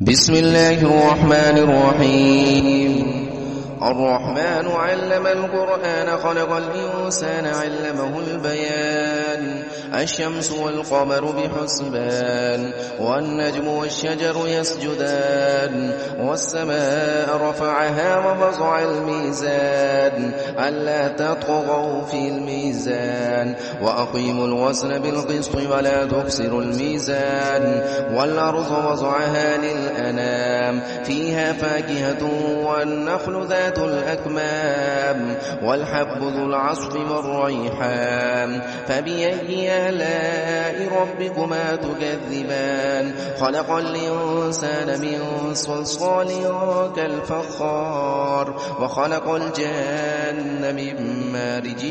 بسم الله الرحمن الرحيم. الرحمن علم القرآن خلق الإنسان علمه البيان. الشمس والقمر بحسبان والنجم والشجر يسجدان والسماء رفعها ووضع الميزان ألا تطغوا في الميزان وأقيموا الوزن بالقسط ولا تخسروا الميزان والأرض وضعها للأنام فيها فاكهة والنخل ذات الأكمام والحب ذو العصف والريحان فبأي آلاء ربكما تكذبان خلق الإنسان من صلصال كالفخار وخلق الجن من مارج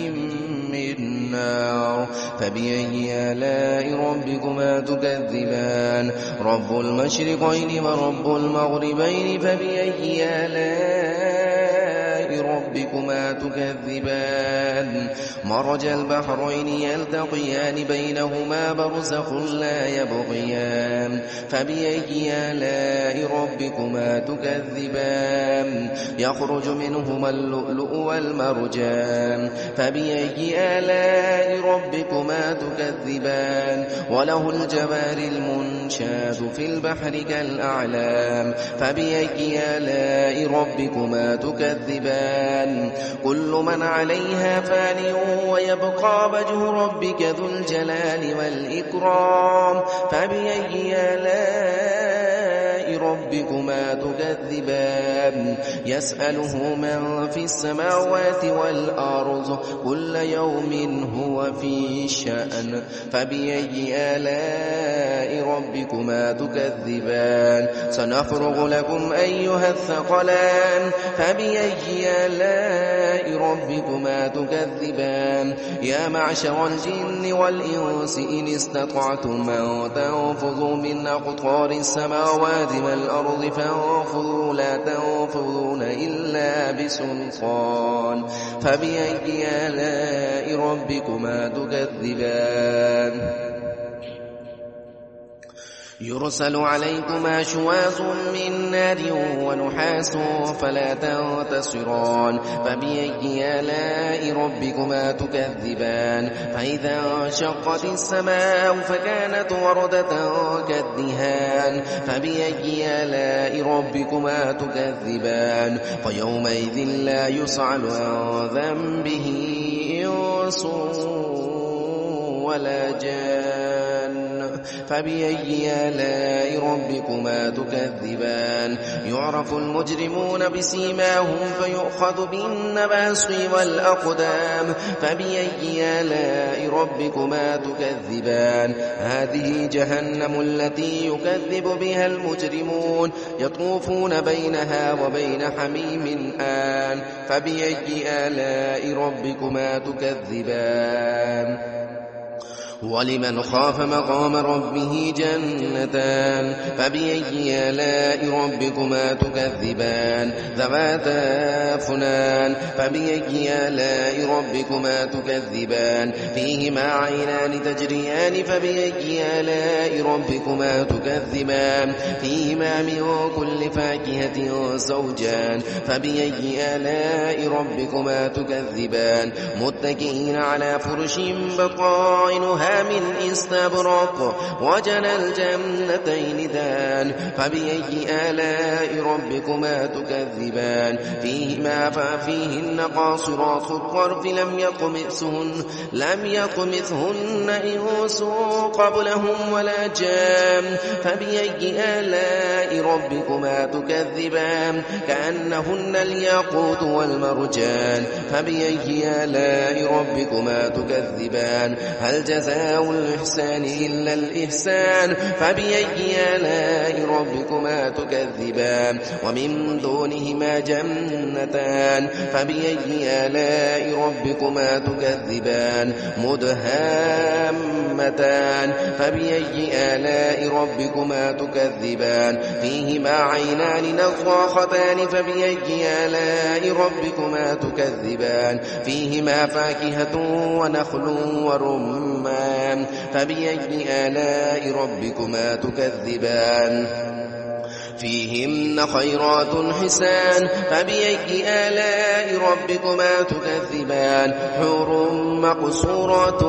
من نار فبأي آلاء ربكما تكذبان رب المشرقين ورب المغربين فبأي آلاء ربكما تكذبان مرج البحرين يلتقيان بينهما برزخ لا يبغيان فبأي آلاء ربكما تكذبان يخرج منهما اللؤلؤ والمرجان فبأي آلاء ربكما تكذبان وله الجوار المنشآت في البحر كالأعلام فبأي آلاء ربكما تكذبان كل من عليها فان ويبقى وجه ربك ذو الجلال والإكرام فبأي آلاء ربكما تكذبان يسأله من في السماوات والأرض كل يوم هو في شأن فبأي آلاء ربكما تكذبان سنفرغ لكم أيها الثقلان فبأي آلاء ربكما تكذبان يا معشر الجن والإنس إن استطعتم أن تنفذوا من أقطار السماوات والأرض فانفذوا لا تنفذون إلا بسلطان فبأي آلاء ربكما تكذبان يرسل عليكما شواظ من نار ونحاس فلا تنتصران فبأي آلاء ربكما تكذبان فإذا انشقت السماء فكانت وردة كالدهان فبأي آلاء ربكما تكذبان فيومئذ لا يسأل عن ذنبه إنس ولا جان فبأي آلاء ربكما تكذبان يعرف المجرمون بسيماهم فيؤخذ بالنواصي والأقدام فبأي آلاء ربكما تكذبان هذه جهنم التي يكذب بها المجرمون يطوفون بينها وبين حميم آن فبأي آلاء ربكما تكذبان ولمن خاف مقام ربه جنتان فبأي آلاء ربكما تكذبان ذواتا أفنان فبأي آلاء ربكما تكذبان فيهما عينان تجريان فبأي آلاء ربكما تكذبان فيهما من كل فاكهة زوجان فبأي آلاء ربكما تكذبان متكئين على فرش بطائنها من استبرق وجنى الجنتين دان فبأي آلاء ربكما تكذبان فيهما ففيهن قاصرات الطرف لم يطمثهن إنس قبلهم ولا جان فبأي آلاء ربكما تكذبان كأنهن الياقوت والمرجان فبأي آلاء ربكما تكذبان هل جزاء الإحسان إلا الإحسان فبأي آلاء ربكما تكذبان ومن دونهما جنتان فبأي آلاء ربكما تكذبان مدهامتان فبأي آلاء ربكما تكذبان فيهما عينان نضاختان فبأي آلاء ربكما تكذبان فيهما فاكهة ونخل ورمان فبأي آلاء ربكما تكذبان فيهن خيرات حسان فبأي آلاء ربكما تكذبان حور مقصورات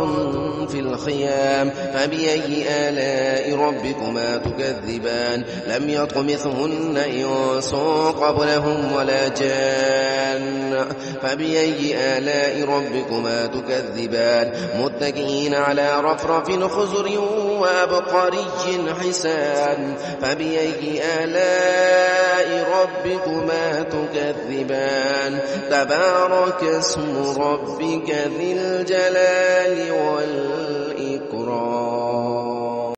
في الخيام فبأي آلاء ربكما تكذبان لم يطمثهن إنس قبلهم ولا جان فبأي آلاء ربكما تكذبان متكئين على رفرف خضر وأبقري حسان فبأي آلاء ربكما تكذبان تبارك اسم ربك ذي الجلال والإكرام.